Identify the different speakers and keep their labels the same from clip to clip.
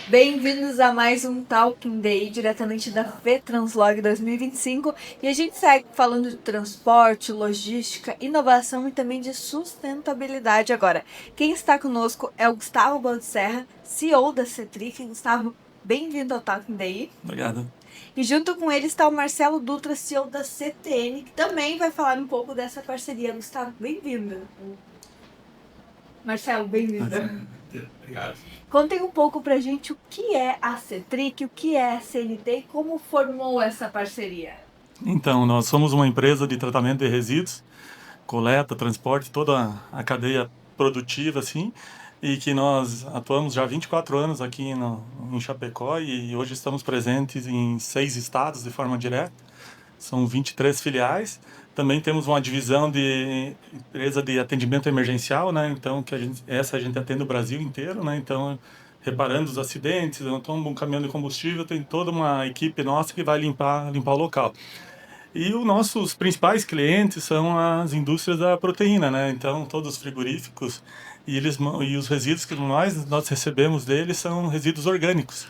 Speaker 1: Bem-vindos a mais um Talking Day, diretamente da FETranslog 2025. E a gente segue falando de transporte, logística, inovação e também de sustentabilidade agora. Quem está conosco é o Gustavo Balserra, CEO da Cetric. Gustavo, bem-vindo ao Talking Day.
Speaker 2: Obrigado.
Speaker 1: E junto com ele está o Marcelo Dutra, CEO da CTN, que também vai falar um pouco dessa parceria. Gustavo, bem-vindo. Marcelo, bem-vindo.
Speaker 2: Obrigado.
Speaker 1: Contem um pouco pra gente o que é a Cetric, o que é a CNT e como formou essa parceria.
Speaker 2: Então, nós somos uma empresa de tratamento de resíduos, coleta, transporte, toda a cadeia produtiva, assim, e que nós atuamos já há 24 anos aqui em Chapecó e hoje estamos presentes em 6 estados de forma direta. São 23 filiais. Também temos uma divisão de empresa de atendimento emergencial, né? Então, essa a gente atende o Brasil inteiro, né? Então, reparando os acidentes, então um caminhão de combustível, tem toda uma equipe nossa que vai limpar o local. E os nossos principais clientes são as indústrias da proteína, né? Então, todos os frigoríficos e os resíduos que nós recebemos deles são resíduos orgânicos.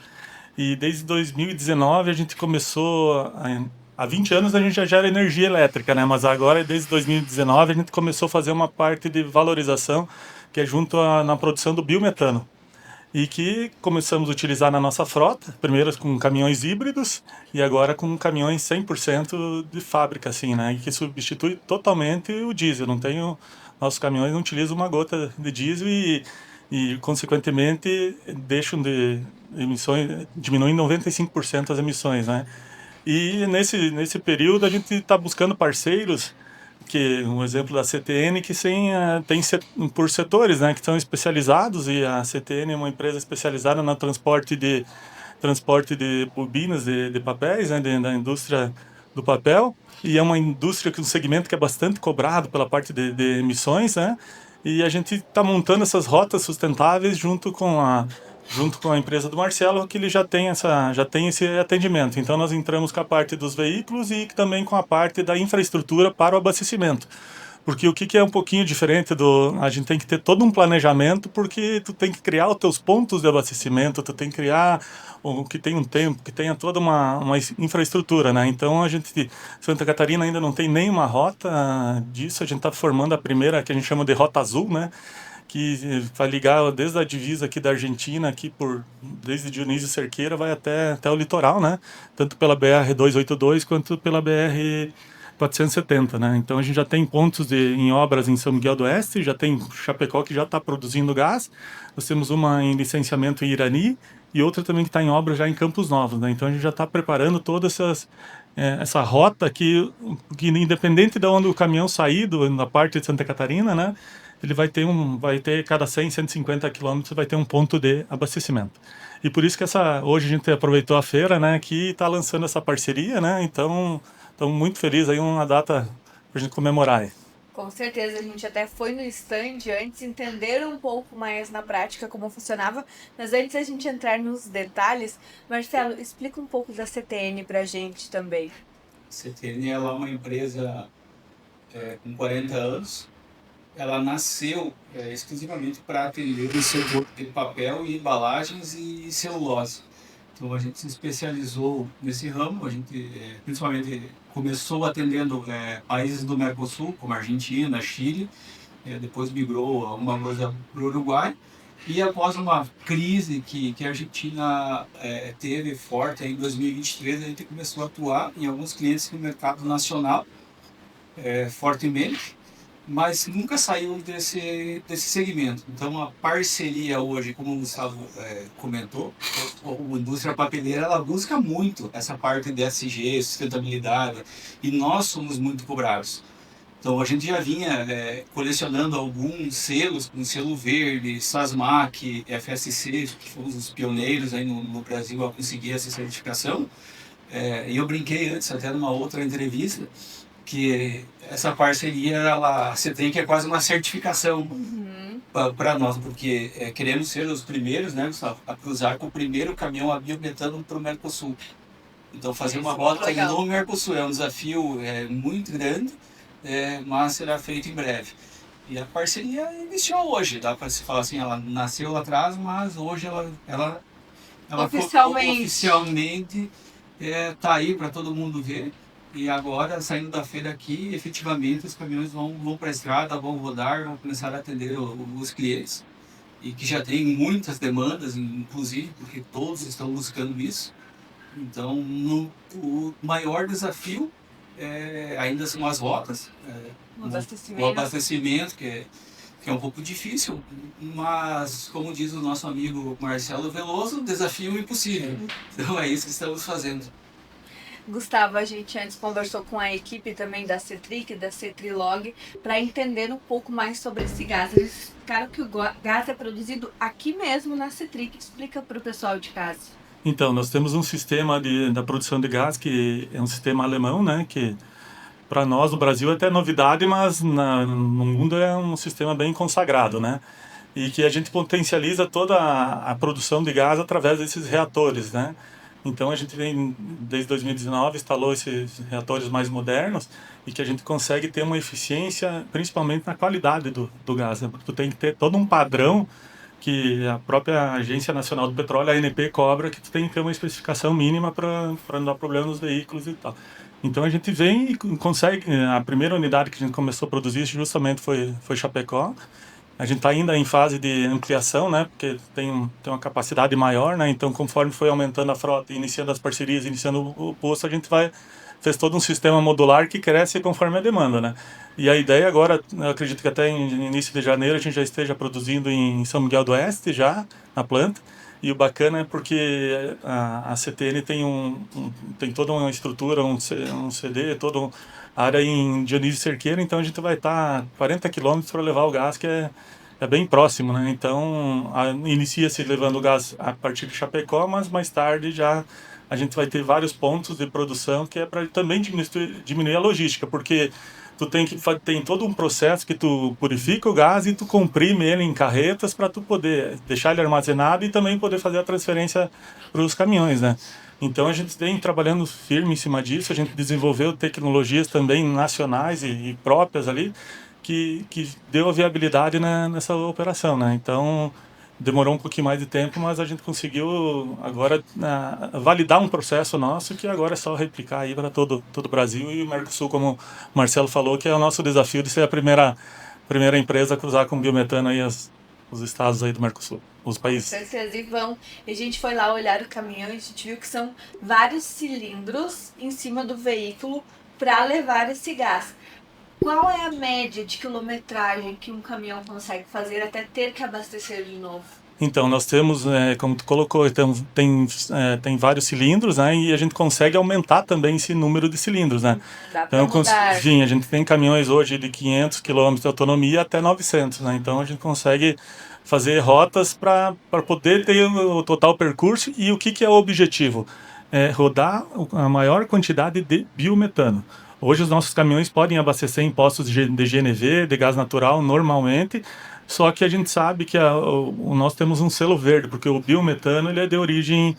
Speaker 2: E desde 2019 a gente começou há 20 anos a gente já gera energia elétrica, né? Mas agora desde 2019 a gente começou a fazer uma parte de valorização que é na produção do biometano. E que começamos a utilizar na nossa frota, primeiro com caminhões híbridos e agora com caminhões 100% de fábrica, assim, né? E que substitui totalmente o diesel. Nossos caminhões não utilizam uma gota de diesel e consequentemente, deixam de emissões, diminuem 95% as emissões, né? E nesse período a gente está buscando parceiros que um exemplo da CTN que por setores, né, que são especializados e a CTN é uma empresa especializada no transporte de bobinas de papéis, né, da indústria do papel, e é uma indústria que um segmento que é bastante cobrado pela parte de emissões, né? E a gente está montando essas rotas sustentáveis junto com a empresa do Marcelo, que ele já tem esse atendimento. Então nós entramos com a parte dos veículos e também com a parte da infraestrutura para o abastecimento. Porque o que é um pouquinho diferente a gente tem que ter todo um planejamento, porque tu tem que criar os teus pontos de abastecimento, tu tem que criar o que tem um tempo, que tenha toda uma infraestrutura, né? Então Santa Catarina ainda não tem nenhuma rota disso, a gente está formando a primeira que a gente chama de Rota Azul, né? Que vai ligar desde a divisa aqui da Argentina, desde Dionísio Cerqueira, vai até o litoral, né? Tanto pela BR-282 quanto pela BR-470, né? Então a gente já tem pontos em obras em São Miguel do Oeste, já tem Chapecó que já está produzindo gás, nós temos uma em licenciamento em Irani e outra também que está em obra já em Campos Novos, né? Então a gente já está preparando essa rota que independente de onde o caminhão sair, na parte de Santa Catarina, né? Ele vai ter cada 100, 150 quilômetros vai ter um ponto de abastecimento. E por isso que hoje a gente aproveitou a feira, né, que está lançando essa parceria, né? Então, estamos muito felizes aí, uma data para a gente comemorar aí.
Speaker 1: Com certeza, a gente até foi no stand antes, entender um pouco mais na prática como funcionava, mas antes da gente entrar nos detalhes, Marcelo, explica um pouco da CTN pra gente também.
Speaker 3: A CTN ela é uma empresa com 40 anos. Ela nasceu exclusivamente para atender o setor de papel e embalagens e celulose. Então a gente se especializou nesse ramo, a gente principalmente começou atendendo países do Mercosul, como Argentina, Chile, depois migrou alguma coisa para o Uruguai, e após uma crise que a Argentina teve forte em 2023, a gente começou a atuar em alguns clientes no mercado nacional fortemente, mas nunca saiu desse segmento. Então, a parceria hoje, como o Gustavo comentou, a indústria papeleira ela busca muito essa parte de ESG, sustentabilidade, e nós somos muito cobrados. Então, a gente já vinha colecionando alguns selos, como Selo Verde, SASMAC, FSC, que fomos os pioneiros aí no Brasil a conseguir essa certificação. E eu brinquei antes, até numa outra entrevista, que essa parceria, você tem que é quase uma certificação para nós, porque queremos ser os primeiros, né, Gustavo, a cruzar com o primeiro caminhão a biometano para o Mercosul. Então, fazer uma rota no Mercosul é um desafio muito grande, mas será feito em breve. E a parceria iniciou hoje, dá para se falar assim, ela nasceu lá atrás, mas hoje ela Ela
Speaker 1: Oficialmente.
Speaker 3: oficialmente tá aí para todo mundo ver. E agora, saindo da feira aqui, efetivamente os caminhões vão para a estrada, vão rodar, vão começar a atender os clientes. E que já tem muitas demandas, inclusive, porque todos estão buscando isso. Então, o maior desafio ainda são as rotas,
Speaker 1: O
Speaker 3: o
Speaker 1: abastecimento.
Speaker 3: abastecimento, que é um pouco difícil, mas, como diz o nosso amigo Marcelo Veloso, desafio impossível. Então, é isso que estamos fazendo.
Speaker 1: Gustavo, a gente antes conversou com a equipe também da Cetric, da Cetrilog, para entender um pouco mais sobre esse gás. Eles explicaram que o gás é produzido aqui mesmo na Cetric. Explica para o pessoal de casa.
Speaker 2: Então, nós temos um sistema da produção de gás que é um sistema alemão, né? Que para nós no Brasil é até novidade, mas no mundo é um sistema bem consagrado, né? E que a gente potencializa toda a produção de gás através desses reatores, né? Então a gente vem, desde 2019, instalou esses reatores mais modernos e que a gente consegue ter uma eficiência, principalmente na qualidade do gás, né? Porque tu tem que ter todo um padrão que a própria Agência Nacional do Petróleo, a ANP, cobra, que tu tem que ter uma especificação mínima para não dar problema nos veículos e tal. Então a gente vem e consegue, a primeira unidade que a gente começou a produzir justamente foi Chapecó. A gente está ainda em fase de ampliação, né? Porque tem uma capacidade maior, né? Então, conforme foi aumentando a frota, iniciando as parcerias, iniciando o posto, a gente fez todo um sistema modular que cresce conforme a demanda, né? E a ideia agora, eu acredito que até em início de janeiro a gente já esteja produzindo em São Miguel do Oeste já, na planta. E o bacana é porque a CTN tem toda uma estrutura, um CD, toda a área em Dionísio Cerqueira, então a gente vai estar 40 quilômetros para levar o gás, que é bem próximo, né? Então, inicia-se levando o gás a partir de Chapecó, mas mais tarde já a gente vai ter vários pontos de produção que é para também diminuir a logística, porque tu tem todo um processo que tu purifica o gás e tu comprime ele em carretas para tu poder deixar ele armazenado e também poder fazer a transferência para os caminhões, né? Então a gente vem trabalhando firme em cima disso, a gente desenvolveu tecnologias também nacionais e próprias ali que deu a viabilidade nessa operação, né? Então demorou um pouquinho mais de tempo, mas a gente conseguiu agora validar um processo nosso que agora é só replicar aí para todo o Brasil e o Mercosul, como o Marcelo falou, que é o nosso desafio de ser a primeira empresa a cruzar com biometano aí os estados aí do Mercosul, os países.
Speaker 1: Com certeza, e vão. E a gente foi lá olhar o caminhão e a gente viu que são vários cilindros em cima do veículo para levar esse gás. Qual é a média de quilometragem que um caminhão consegue fazer até ter que abastecer de novo?
Speaker 2: Então, nós temos, como tu colocou, então, tem vários cilindros, né? E a gente consegue aumentar também esse número de cilindros, né?
Speaker 1: Dá para
Speaker 2: Então,
Speaker 1: mudar.
Speaker 2: sim, a gente tem caminhões hoje de 500 km de autonomia até 900, né? Então, a gente consegue fazer rotas para poder ter o total percurso. E o que é o objetivo? É rodar a maior quantidade de biometano. Hoje os nossos caminhões podem abastecer em postos de GNV, de gás natural, normalmente, só que a gente sabe que nós temos um selo verde, porque o biometano ele é de origem,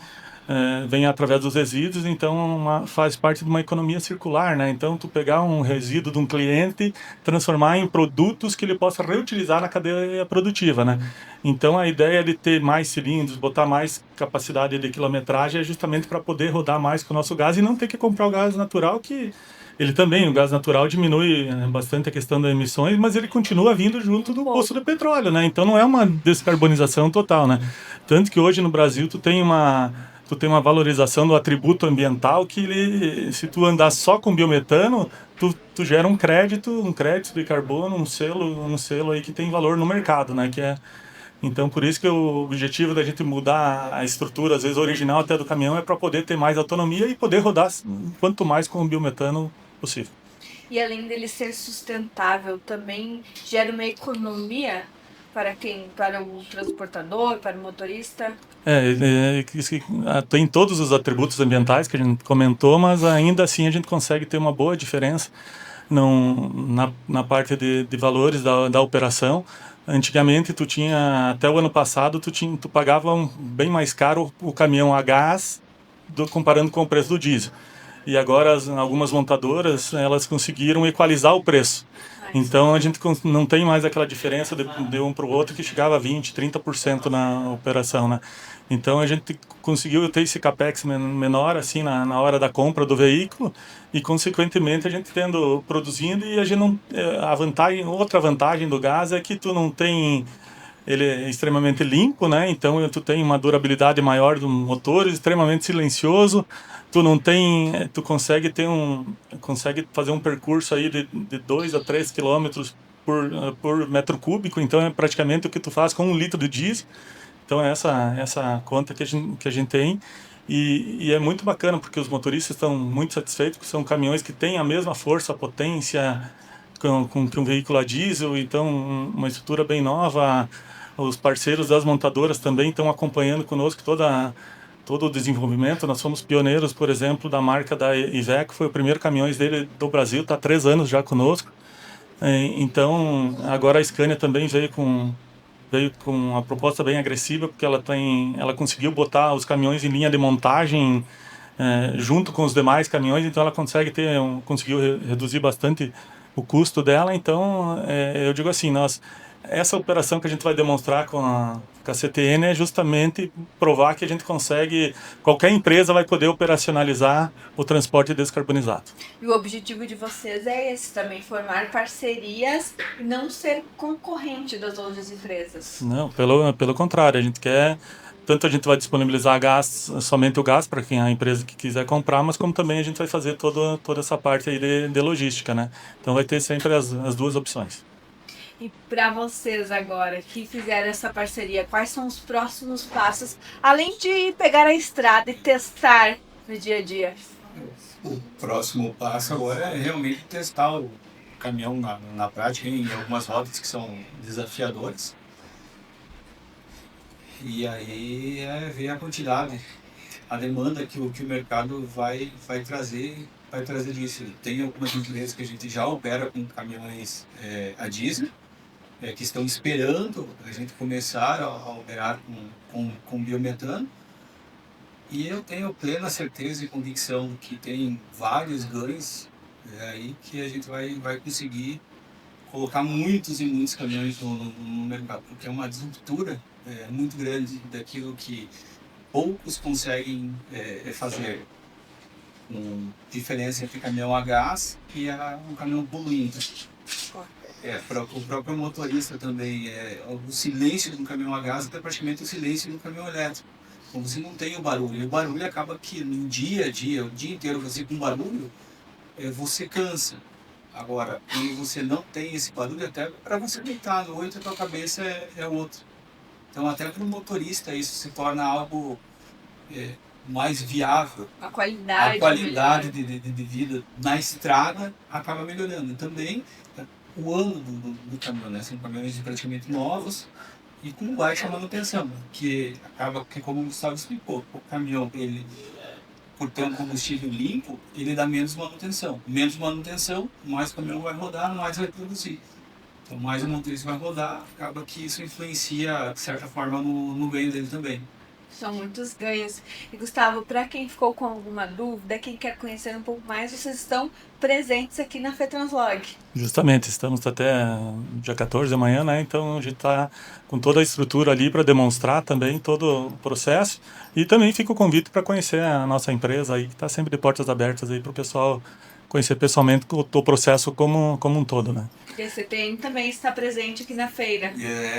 Speaker 2: vem através dos resíduos, então faz parte de uma economia circular, né? Então, tu pegar um resíduo de um cliente, transformar em produtos que ele possa reutilizar na cadeia produtiva, né? Então, a ideia de ter mais cilindros, botar mais capacidade de quilometragem é justamente para poder rodar mais com o nosso gás e não ter que comprar o gás natural, que ele também, o gás natural diminui bastante a questão das emissões, mas ele continua vindo junto do poço do petróleo, né? Então não é uma descarbonização total, né? Tanto que hoje no Brasil tu tem uma valorização do atributo ambiental que se tu andar só com biometano, tu gera um crédito de carbono, um selo aí que tem valor no mercado, né? Então, por isso que o objetivo da gente mudar a estrutura, às vezes original até do caminhão, é para poder ter mais autonomia e poder rodar quanto mais com o biometano possível.
Speaker 1: E além dele ser sustentável, também gera uma economia para o transportador, para o motorista?
Speaker 2: Tem todos os atributos ambientais que a gente comentou, mas ainda assim a gente consegue ter uma boa diferença na parte de valores da operação. Antigamente, até o ano passado, tu pagava bem mais caro o caminhão a gás comparando com o preço do diesel. e agora algumas montadoras, elas conseguiram equalizar o preço. Então a gente não tem mais aquela diferença de um para o outro que chegava a 20, 30% na operação, né? Então a gente conseguiu ter esse capex menor assim na hora da compra do veículo e consequentemente a gente produzindo e a gente não outra vantagem do gás é que tu não tem ele é extremamente limpo, né? Então tu tem uma durabilidade maior do motor, extremamente silencioso. Tu consegue fazer um percurso aí de 2 a 3 quilômetros por metro cúbico, então é praticamente o que tu faz com 1 litro de diesel. Então é essa conta que a gente tem. E é muito bacana, porque os motoristas estão muito satisfeitos, porque são caminhões que têm a mesma força, potência com que um veículo a diesel, então uma estrutura bem nova. Os parceiros das montadoras também estão acompanhando conosco todo o desenvolvimento. Nós fomos pioneiros, por exemplo, da marca da Iveco, foi o primeiro caminhões dele do Brasil, está há 3 anos já conosco. Então, agora a Scania também veio com uma proposta bem agressiva, porque ela conseguiu botar os caminhões em linha de montagem junto com os demais caminhões, então ela conseguiu reduzir bastante o custo dela. Então, eu digo assim, essa operação que a gente vai demonstrar com a CTN é justamente provar que a gente consegue, qualquer empresa vai poder operacionalizar o transporte descarbonizado.
Speaker 1: E o objetivo de vocês é esse também, formar parcerias e não ser concorrente das outras empresas.
Speaker 2: Não, pelo contrário, a gente quer, tanto a gente vai disponibilizar somente o gás para quem a empresa que quiser comprar, mas como também a gente vai fazer toda essa parte aí de logística, né? Então vai ter sempre as duas opções.
Speaker 1: E para vocês agora que fizeram essa parceria, quais são os próximos passos, além de pegar a estrada e testar no dia a dia?
Speaker 3: O próximo passo agora é realmente testar o caminhão na prática, em algumas rotas que são desafiadoras. E aí ver a quantidade, a demanda que o mercado vai trazer disso. Tem algumas empresas que a gente já opera com caminhões a diesel, que estão esperando a gente começar a operar com biometano. E eu tenho plena certeza e convicção que tem vários ganhos aí que a gente vai conseguir colocar muitos e muitos caminhões no mercado, porque é uma disruptura muito grande daquilo que poucos conseguem fazer. Diferença entre caminhão a gás e um caminhão poluente. Para o próprio motorista também, o silêncio de um caminhão a gás é praticamente o silêncio de um caminhão elétrico. Então você não tem o barulho, e o barulho acaba que no dia a dia, o dia inteiro você com barulho, você cansa. Agora, quando você não tem esse barulho, até para você deitar à noite, a tua cabeça é outra. Então até para o motorista isso se torna algo mais viável.
Speaker 1: A qualidade
Speaker 3: de vida na estrada acaba melhorando. Também o ano do caminhão, né? São caminhões praticamente novos e com baixa manutenção, que acaba que, como o Gustavo explicou, o caminhão, ele, por ter um combustível limpo, ele dá menos manutenção. Menos manutenção, mais o caminhão vai rodar, mais vai produzir. Então mais o motorista vai rodar, acaba que isso influencia, de certa forma, no ganho dele também.
Speaker 1: São muitos ganhos. E Gustavo, para quem ficou com alguma dúvida, quem quer conhecer um pouco mais, vocês estão presentes aqui na FETranslog.
Speaker 2: Justamente, estamos até dia 14 de manhã, né? Então a gente está com toda a estrutura ali para demonstrar também todo o processo. E também fica o convite para conhecer a nossa empresa aí, que está sempre de portas abertas aí para o pessoal conhecer pessoalmente o processo como um todo, né?
Speaker 1: E a CTN também está presente aqui na feira.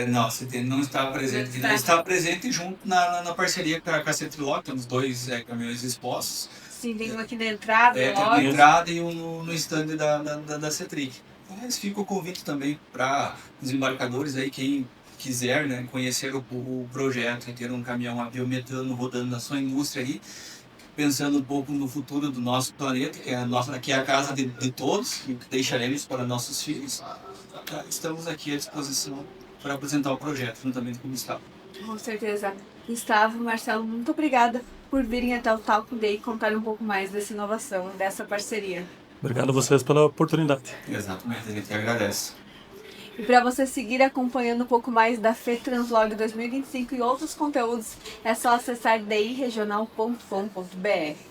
Speaker 3: Não, a CTN não está presente. Não está presente junto na parceria com a CTLog, temos 2 caminhões expostos.
Speaker 1: Sim, tem um aqui na entrada,
Speaker 3: na entrada e um no stand da Cetric. Mas fica o convite também para os embarcadores aí, quem quiser, né, conhecer o projeto e ter um caminhão a biometano rodando na sua indústria aí, pensando um pouco no futuro do nosso planeta, que é a casa de todos, que deixaremos para nossos filhos. Estamos aqui à disposição para apresentar o projeto, juntamente com o Gustavo.
Speaker 1: Com certeza. Gustavo, Marcelo, muito obrigada por virem até o Talk Day e contar um pouco mais dessa inovação, dessa parceria.
Speaker 2: Obrigado a vocês pela oportunidade.
Speaker 3: Exatamente, a gente agradece.
Speaker 1: E para você seguir acompanhando um pouco mais da FETranslog 2025 e outros conteúdos, é só acessar diregional.com.br.